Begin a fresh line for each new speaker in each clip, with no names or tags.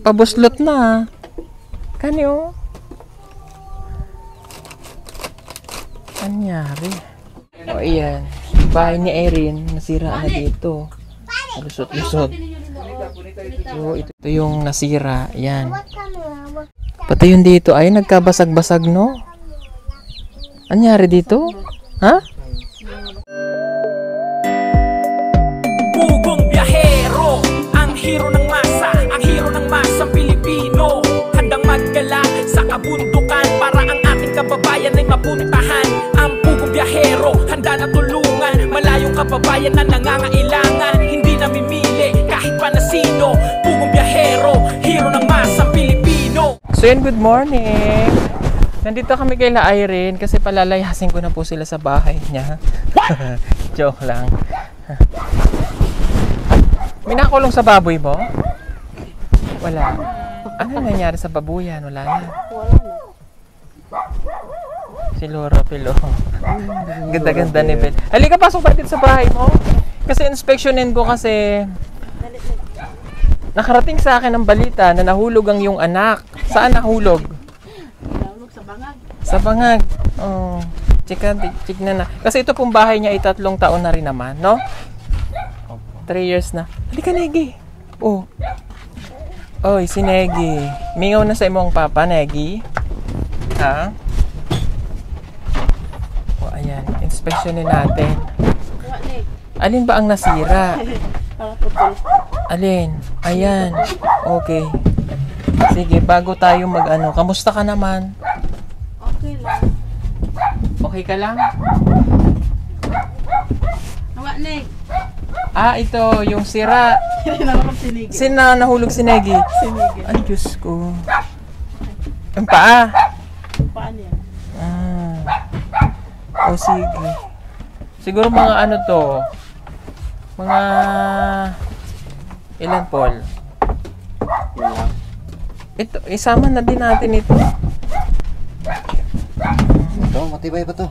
pabuslot na. Kanyo? Anyari? O, iyan. Bahay ni Erin, nasira na dito. Lusot-lusot. So, ito yung nasira. Yan. Pati yun dito. Ay, nagkabasag-basag, no? Anyari dito? Ha?
Pugong biyahero, ang hero ng masa, ang hero ng masang Pilipino. Handang maggala sa kabundukan para ang ating kababayan ay mapuntahan. Ang pugong biyahero, handa na tulungan malayong kababayan na nangangailangan. Hindi namimili kahit pa na sino. Pugong biyahero, hero ng masang Pilipino.
So yun, good morning. Nandito kami kay La Irene kasi palalayasin ko na po sila sa bahay niya. Joke lang. May nakulong sa baboy mo? Wala. Ano nangyari sa babuyan? Wala na.
Wala na.
Si Laura Pilo. Ganda-ganda ni Bel. Halika, pasok pa dito sa bahay mo. Kasi inspeksyonin ko kasi nakarating sa akin ang balita na nahulog ang iyong anak. Saan nahulog?
Nahulog sa bangag.
Sa bangag. Oh, check na. Kasi ito pong bahay niya ay 3 taon na rin naman, no? 3 years na. Halika, Negi. Oh. Oy, si Negi. Mingaw na sa imong papa, Negi. Ha? O, ayan. Inspeksyonin natin. Alin ba ang nasira? Alin? Ayan. Okay. Sige, bago tayo mag-ano. Kamusta ka naman?
Okay lang.
Okay ka lang?
Nawa, Nek.
Ito, yung sira.
Nahulog si Negi.
Nahulog si Negi.
Si Negi.
Ay, Diyos ko. Ang paa.
Paan yan?
O, sige. Siguro mga ano to. Mga ilan, Paul? Ito, isama na din natin ito.
Ito, matibay pa to.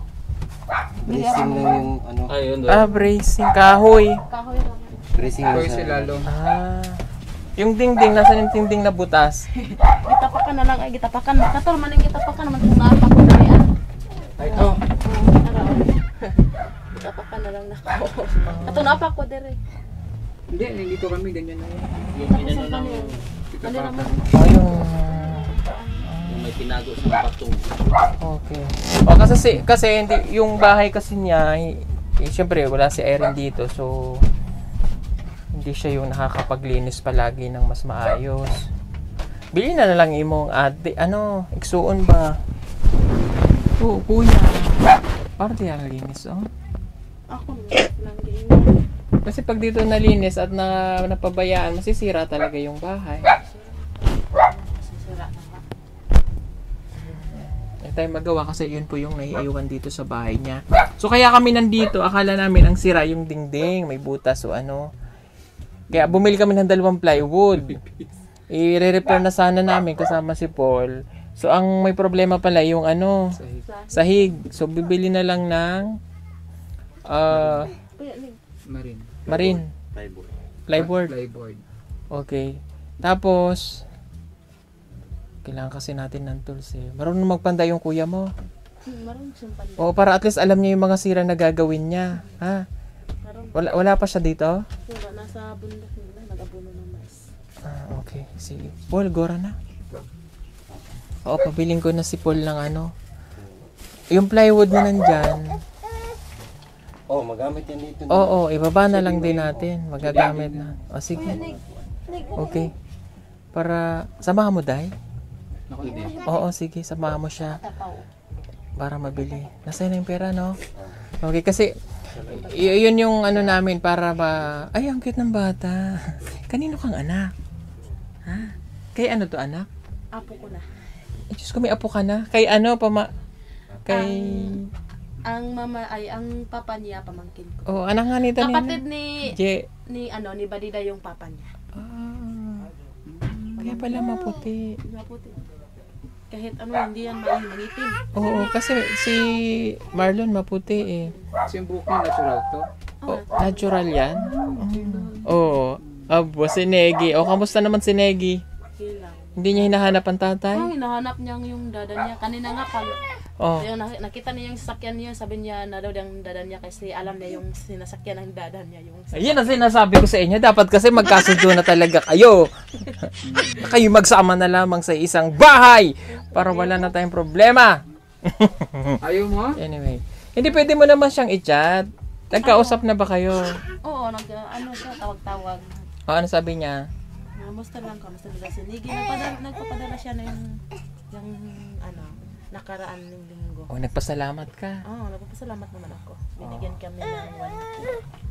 Bracing lang yung ano.
Bracing. Kahoy.
Kahoy lang.
Bracing lang sa
Yung dingding, nasa yung dingding na butas.
Gitapakan na lang. Ay, gitapakan. Katol man yung gitapakan naman kung naapak ko na yan.
Ay, ito.
Gitapakan na lang na ko. Ito naapak ko dire.
Hindi, dito kami, ganyan na yun.
Yung inano lang yun. Ano naman?
Yung may tinago sa batong.
Okay. O, kasi hindi, yung bahay kasi niya, siyempre wala si Erin dito, so hindi siya yung nakakapaglinis palagi ng mas maayos. Bili na lang imong iksuon ba? Oo, kuya. Para di ang linis, oh.
Ako lang din.
Kasi pag dito nalinis at napabayaan, masisira talaga yung bahay.
Sisira na nga.
Hindi tayo magawa kasi yun po yung naiiwan dito sa bahay niya. So kaya kami nandito, akala namin ang sira yung dingding, may butas o ano. Kaya bumili kami ng 2 plywood. I-repair na sana namin kasama si Paul. So ang may problema pala yung sahig. So bibili na lang ng Marin. Plyboard. Okay. Tapos kailangan kasi natin ng tools eh. Marunong magpanda yung kuya mo.
Marunong siyang pala.
O para at least alam niya yung mga sira na gagawin niya. Ha? Wala pa siya dito?
Wala, nasa bundok nila. Nag-abuno ng mais.
Okay. Sige. Paul, gora na. Oo, pabiling ko na si Paul ng yung plywood na nandyan.
Oh, magamit yan dito.
Oo, ibaba na lang din natin. Magagamit na. O, sige. Okay. Para, samahan mo, Day? Oo, sige. Samahan mo siya. Para mabili. Nasaan na yung pera, no? Okay, kasi, yun yung namin para ay, ang cute ng bata. Kanino kang anak? Ha? Kay ano to, anak?
Apo ko na.
Diyos ko, may apo ka na? Kay kay...
Ang papa niya, pamangkin ko.
Oh, anak nga nito.
Kapatid ni
ni
Badida yung papa niya.
Kaya pala maputi.
Maputi. Kahit hindi yan mangitim.
Oo, kasi si Marlon maputi eh.
Kasi yung buhok niya natural to.
Natural yan? Oo. Abo, si Negi. O, kamusta naman si Negi?
Okay lang.
Hindi niya hinahanap ang tatay?
Ang hinahanap niya yung dada niya. Kanina nga pag
Oh.
yung nakita niya yung sasakyan niya, sabi niya na daw yung dada niya kasi alam niya yung sinasakyan ng dada niya. Yung
Ayun ang sinasabi ko sa inyo. Dapat kasi magkasundo na talaga kayo. Kayo magsama na lamang sa isang bahay para wala na tayong problema.
Ayaw mo?
Anyway. Hindi pwede mo naman siyang i-chat. Nagkausap na ba kayo?
Oo, ano siya, tawag-tawag.
O, ano sabi niya?
Kamusta lang, kamusta nila si Nigi. Nagpapadala siya na yung ano, nakaraan ng linggo.
O, nagpasalamat ka.
Oo, nagpapasalamat naman ako. Binigyan kami ng 1K.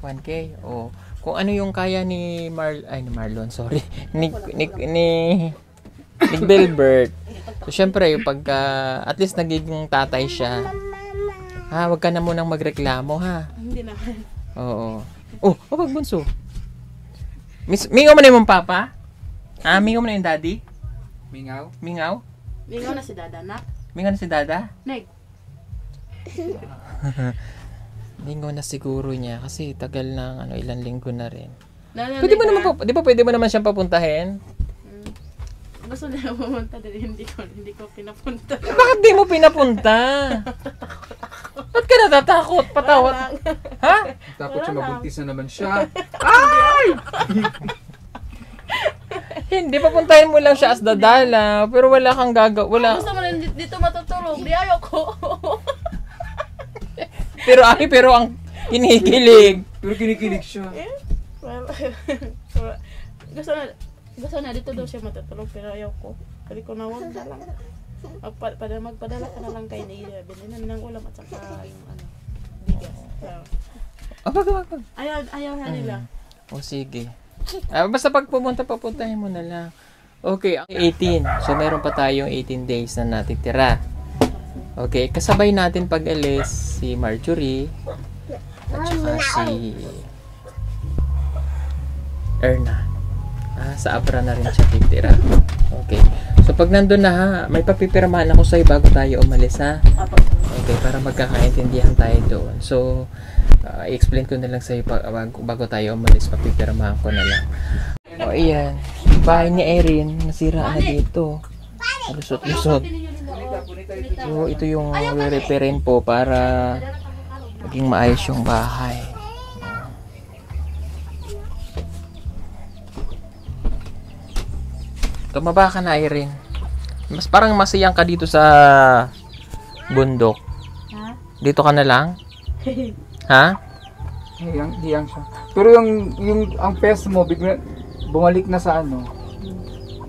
1K. O, kung ano yung kaya ni Marlon, sorry. ni Delbert. So, syempre, yung pagka, at least nagiging tatay siya. Ha, wag ka na munang magreklamo, ha?
Hindi na.
Oo. Oh, wag bunso. Mingaw mo na yung papa? Ah, mingaw mo na yung daddy?
Mingaw?
Mingaw?
Bingaw na si Dada, nak.
Mingaw na si dada?
Neg.
Mingaw na siguro niya kasi tagal na ilang linggo na rin.
Nana,
Pwede mo naman di ba pwede mo naman siyang papuntahin?
Gusto niya pumunta din, hindi ko pinapunta.
Bakit di mo pinapunta? Ba't ka natatakot? Patawat. Ha?
Takot siya, mabuntis na naman siya.
Hindi, papuntahin mo lang siya as dadala. Pero wala kang wala.
Gusto mo rin dito matutulog, di ayoko.
Pero ang kinikilig.
Pero kinikilig siya.
Well, gusto na dito daw siya matutulog, pero ayoko. Kali ko na wag na lang. Magpadala ka na lang kay Nila. Bilhin na ng ulam at saka yung bigas. So,
Wag.
ayaw na nila.
O sige. Basta pag papuntahin mo na lang. Okay, 18. So meron pa tayong 18 days na natitira. Okay, kasabay natin pag-alis si Marjorie at saka si Erna. Sa Abra na rin siya titira. Okay. So pag nandun na ha, may papipirmahan ako sa'yo bago tayo umalis ha. Okay, para magkakaintindihan tayo doon. So, i-explain ko na lang sa'yo bago tayo umalis, papipirmahan ko na lang. O iyan, bahay ni Erin, nasira na dito. Lusot-lusot. So ito yung re-repairin po para maging maayos yung bahay. Tumaba ka na, Irene. Mas parang masiyang ka dito sa bundok.
Ha?
Dito ka na lang? Ha?
Hiyang siya. Pero ang pes mo, bigla bumalik na sa ano.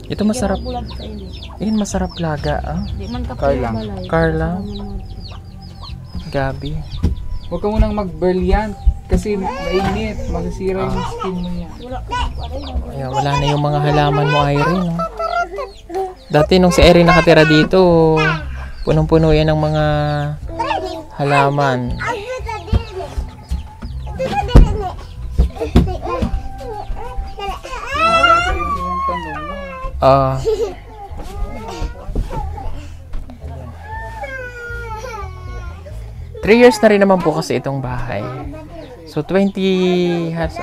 Ito masarap.
Bulag sa ini.
Ayun, masarap laga. Ah.
Di man ka
Carla.
Carla. Gabi.
Huwag ka munang mag-brilliant kasi mainit, masisira yung skin mo niya.
Ayan, wala na yung mga halaman mo, Irene. No? Dati nung si Erin nakatira dito, punong-puno yan ng mga halaman.
Yung tanong mo.
3 years na rin naman po kasi itong bahay. So 20 has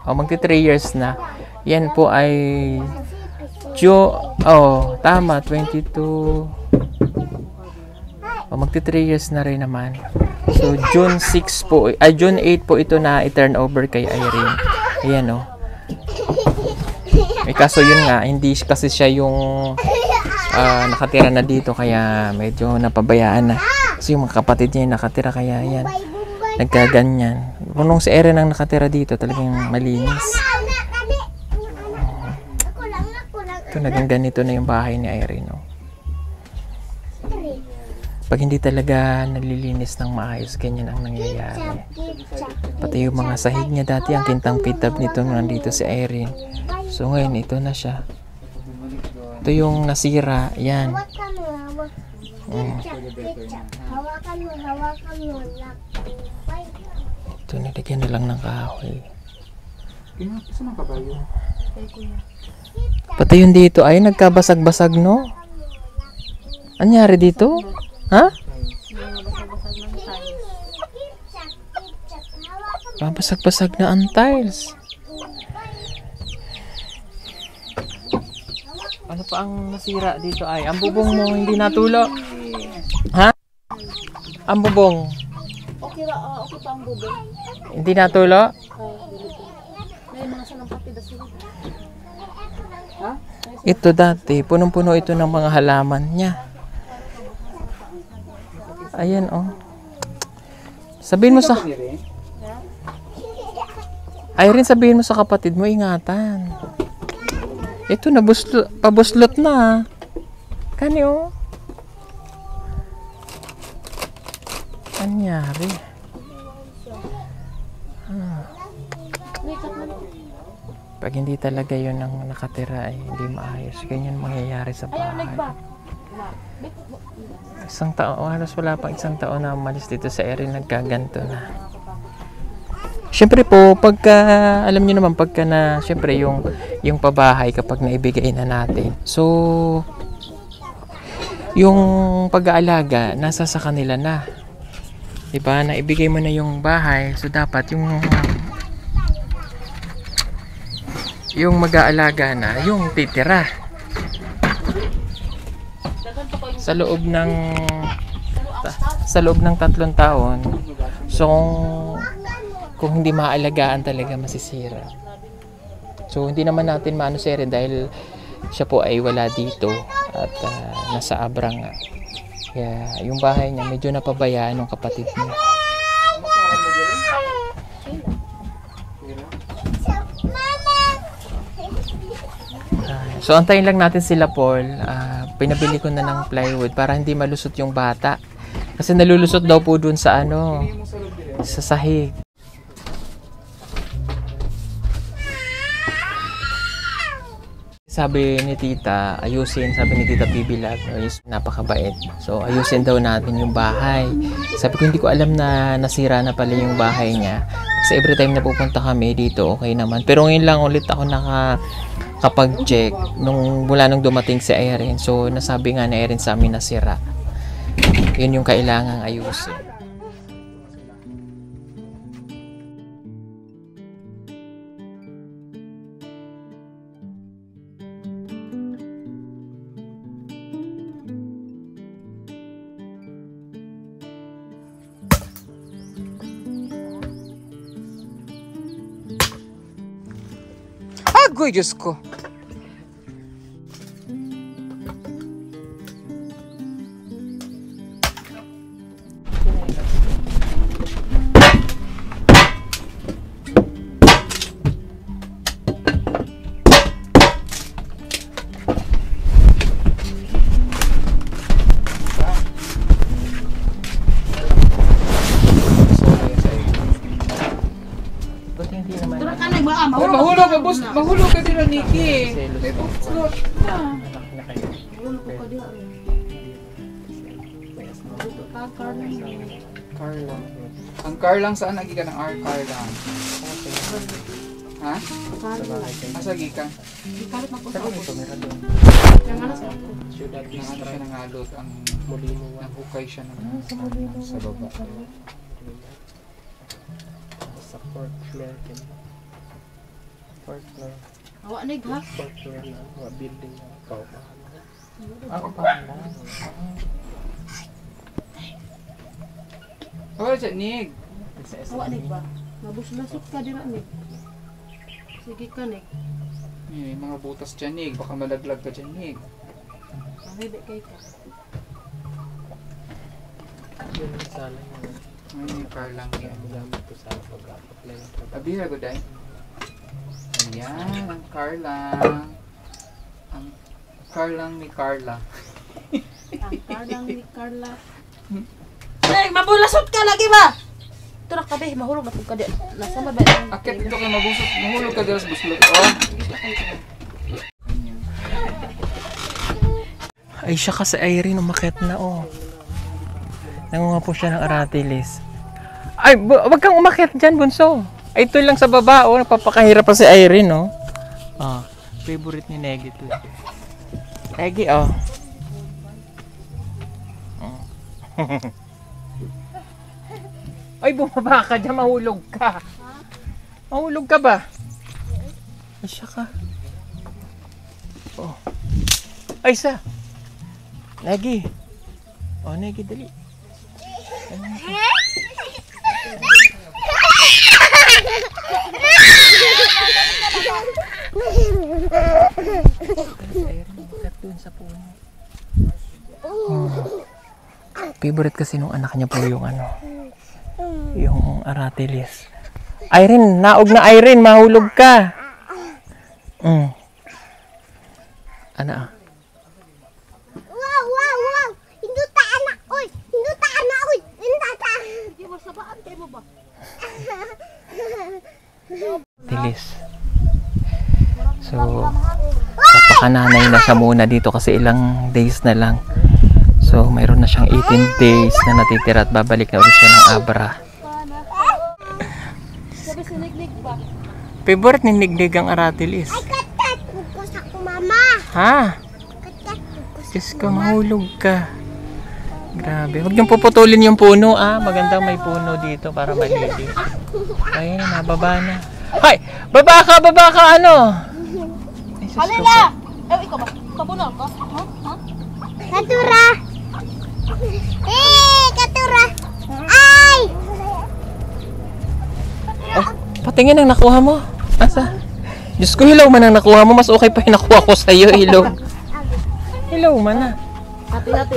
magti 3 years na. Yan po ay tama 22. Magti 3 years na rin naman. So June 6 po, June 8 po ito na i-turn over kay Irene. Ayan kaso yun nga, hindi kasi siya yung nakatira na dito kaya medyo napabayaan na. Kasi yung mga kapatid niya yung nakatira kaya yan. Nagkaganyan. Kung si Erin ang nakatira dito, talagang malinis. Ito, naging ganito na yung bahay ni Irene. Pag hindi talaga nalilinis ng maayos, ganyan ang nangyayari. Pati yung mga sahig niya dati, ang kintang pitab nito nandito si Irene. So ngayon, ito na siya. Ito yung nasira. Yan. Ito, nilagyan na lang ng kahoy.
Saan ang kabayo?
Pati yung dito ay nagkabasag-basag, no? Anyari dito? Ha? Babasag-basag na ang tiles. Ano pa ang nasira dito ay? Ang bubong mo hindi natulo. Ha? Ang bubong.
Okay pa ang bubong.
Hindi natulo?
May mga sanampati na sila.
Ito dati, punong-puno ito ng mga halaman niya. Ayan oh. Sabihin mo sa... Irene, sabihin mo sa kapatid mo, ingatan. Ito, pabuslot na. Kani oh. Anyari. Pag hindi talaga yun ang nakatira ay hindi maayos. Ganyan mangyayari sa bahay. Isang taon, halos wala pang isang taon na umalis dito sa area, nagkaganto na. Siyempre po, pagka, alam niyo naman, pagka na, siyempre yung pabahay kapag naibigay na natin. So, yung pag-aalaga, nasa sa kanila na. Diba? Naibigay mo na yung bahay, so dapat yung mag-aalaga na, yung titira. Sa loob ng 3 taon, so kung hindi maaalagaan talaga masisira. So hindi naman natin maano si Erin dahil siya po ay wala dito at nasa Abra nga. Kaya yung bahay niya medyo napabayaan ng kapatid niya. So antayin lang natin sila Paul. Pinabili ko na ng plywood para hindi malusot yung bata. Kasi nalulusot daw po dun sa sa sahig. Sabi ni Tita, ayusin, sabi ni Tita Bibilag, napakabait. So ayusin daw natin yung bahay. Sabi ko hindi ko alam na nasira na pala yung bahay niya. Kasi every time na pupunta kami dito, okay naman. Pero ngayon lang ulit ako nakapag-check mula nung dumating si Erin. So nasabi nga na Erin sa amin nasira. Yun yung kailangang ayusin.
Agoy, Diyos ko.
Buti hindi naman.
Mahulog ka, boss. Mahulog ka din, Nikki. May buslot. Carlang. Ang Carlang saan nagikan ng R? Carlang. Ha? Asa gikan? Nangano siya nangalot ang nahukay siya sa baba.
Sa fourth floor. Fourth floor.
Awa nig ha?
Fourth floor na mga building na ikaw pa. Ako pa na.
Oh, siya, Nig.
Awa nig ba? Mabuslasot ka dira nig. Sige ka nig.
May mga butas dyan, Nig. Baka malaglag ka dyan, Nig.
Mahibig kay ka.
Yun ang sala niya.
Ay, may Carlang yan.
Magamit ko sa pag-apply.
Abira ko dahil. Ayan, ang Carlang. Ang Carlang ni Carla.
Ang Carlang ni Carla. Ay, mabulasot ka lagi ba? Tura ka be, mahulog na ka di. Nasa ba ba?
Akit dito kay mabusot. Mahulog ka dito sa buslot. Oh.
Ay, siya kasi Irene, umakit na oh. Nangunga po siya ng aratilis. Ay, wag kang umakit dyan, bunso. Ay, ito lang sa baba, oh. Napapakahirap pa si Irene, oh. Ah, favorite ni Negi to. Negi, oh. Ay, bumaba ka dyan, mahulog ka. Mahulog ka ba? Ay, siya ka. Oh. Ay, isa. Negi. Oh, Negi, dali. Sa puno. Favorite kasi nung anak niya po yung ano, yung aratilis. Irene, naog na Irene, mahulog ka. Ano ah?
Wow, wow, wow. Hinduta anak, oy. Hinduta anak, oy. Hinduta. Di mo sabaan kayo mo ba?
Tilis. So, papakananay na siya muna dito kasi ilang days na lang. So, mayroon na siyang 18 days na natitira at babalik na ulit siya ng Abra.
Sabi siniglig ba?
Favorite ni Nignig ang aratilis.
Ay, katat. Bukos ako, mama.
Ha?
Katat. Bukos.
Diyos ko, mahulog ka. Grabe. Huwag niyong puputulin yung puno, ah. Magandang may puno dito para malinis. Ayun, nababa na. Hay! Baba ka, ano? Ay, sus ko po.
Ikaw ba? Kabunol ko?
Katura. Katura. Ay!
Oh, patingin ang nakuha mo. Asa? Diyos ko, hilaw man ang nakuha mo. Mas okay pa yung nakuha ko sa'yo, hilaw. Hilaw man na.
Hati. Yan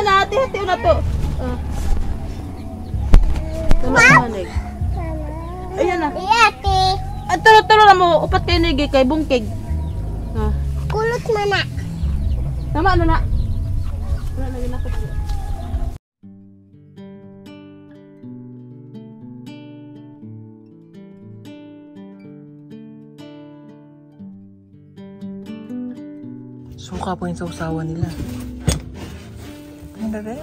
na, hati na to. Tumanig. Ayan na.
Iyate.
At tulo na mo, upat kayo nigi kay bungkig.
Kulot mana.
Tama, ano na? Wala na yun ako.
Suka po yung sausawan nila. Ano ba?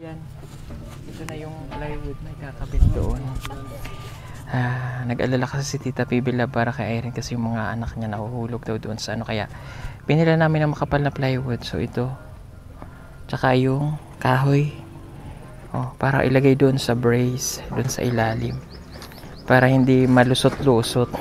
Yan. Ito na yung plywood na ikakabit doon. Nag-alala kasi si Tita Pibila para kay Irene kasi yung mga anak niya nahuhulog daw doon sa ano. Kaya pinila namin ng makapal na plywood. So ito. Tsaka yung kahoy. Oh, para ilagay doon sa brace. Doon sa ilalim. Para hindi malusot-lusot.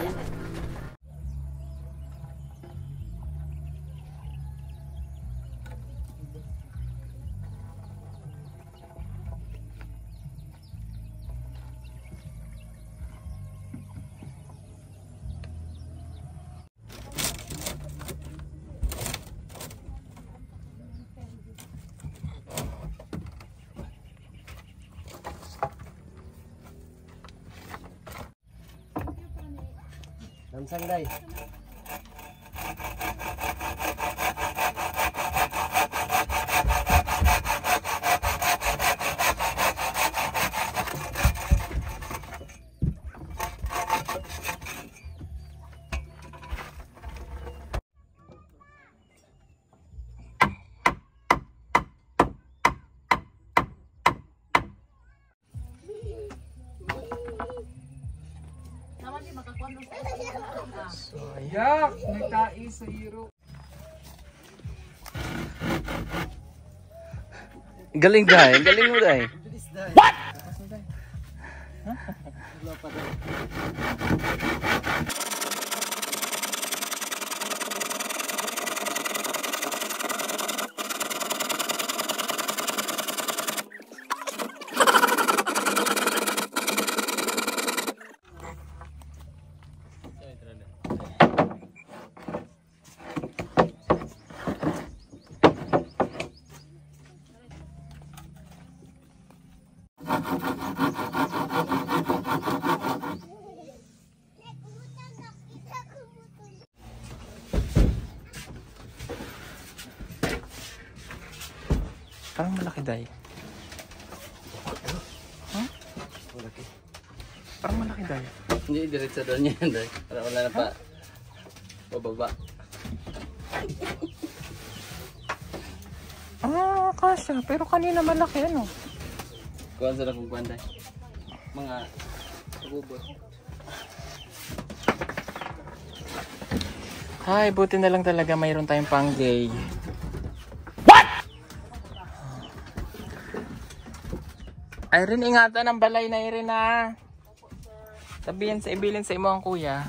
Lansang day.
So, ayan.
Yak! May tai sa hero.
Galing day. Galing mo day.
Parang malaki, Day. Huh?
Malaki.
Parang malaki, Day.
Hindi, diretso doon yan, Day. Para wala na pa. Bababa.
Ah, kasya. Pero kanina malaki, ano?
Kuhan sila kung kuhan, Day. Mga kabubot.
Ay, buti na lang talaga mayroon tayong panggay. Irene, ingatan ang balay na Irene, ha. Sabihin sa ibilin sa imo ang kuya.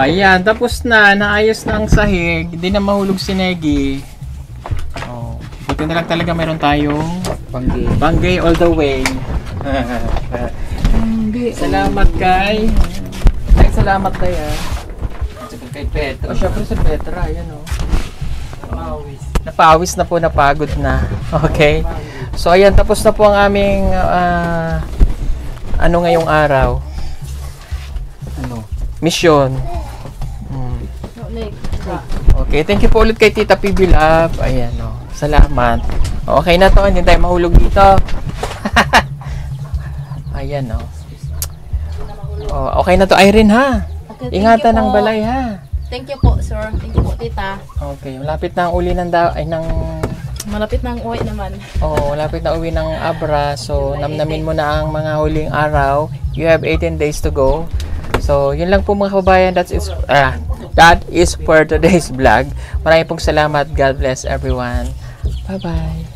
Ayan, tapos na. Naayos na ang sahig. Hindi na mahulog si Negi. Oh, buti na lang talaga meron tayong banggay all the way. Salamat kay. Ay, salamat tayo.
Kay Petra.
Oh, syempre si Petra. Ayan, oh. Napawis na po, napagod na. Okay. So, ayan, tapos na po ang aming ano ngayong araw.
Ano?
Mission. Okay, thank you po ulit kay Tita PB Love. Ayan, oh. Salamat. Okay na to, hindi tayo mahulog dito. Ayan, oh. Oh, okay na to, Irene, ha?
Okay,
Ingatan ng balay, ha?
Thank you po, sir. Thank you po, tita.
Okay, malapit na ang uli ng
Malapit na ang uwi naman.
oh, malapit na uwi ng Abra. So, namnamin mo na ang mga huling araw. You have 18 days to go. So, yun lang po mga kababayan. That is for today's vlog. Maraming pong salamat. God bless everyone. Bye-bye.